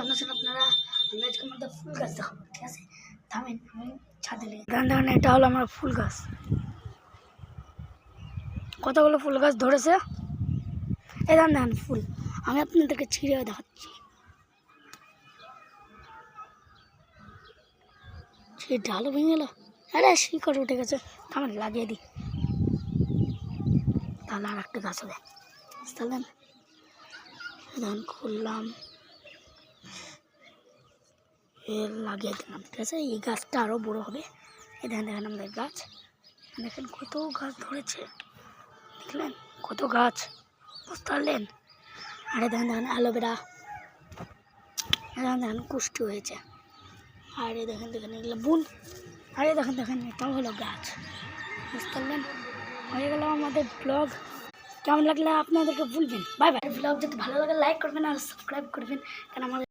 কেমন আছেন আপনারা? আমি আজকে আমাদের ফুল গাছ দেখাবো, ঠিক আছে? থামেন, আমি ছাদে নিয়ে দেখেন এটা হলো আমার ফুল গাছ। কতগুলো ফুল গাছ ধরেছে, এই দেখেন ফুল। আমি আপনাদেরকে ছিঁড়ে দেখাচ্ছি। সেই ডালও ভেঙে গেল, আরে শিকড় উঠে গেছে। থামেন লাগিয়ে দিই, তাহলে আর একটা গাছ হবে। তাহলে ধান খুললাম, লাগিয়ে দিলাম, ঠিক আছে? এই গাছটা আরও বড় হবে। এই দেখেন আমাদের গাছ, দেখেন কত গাছ ধরেছে, দেখলেন কত গাছ, বুঝতে পারলেন? আরে দেখেন অ্যালোভেরা, দেখেন কুষ্টি হয়েছে। আরে দেখেন এগুলো বুন। আরে দেখেন এটাও হলো গাছ, বুঝতে পারলেন? হয়ে গেল আমাদের ব্লগ। কেমন লাগলে আপনাদেরকে বলবেন। Bye bye. ব্লগ যদি ভালো লাগে লাইক করবেন আর সাবস্ক্রাইব করবেন, কারণ আমাদের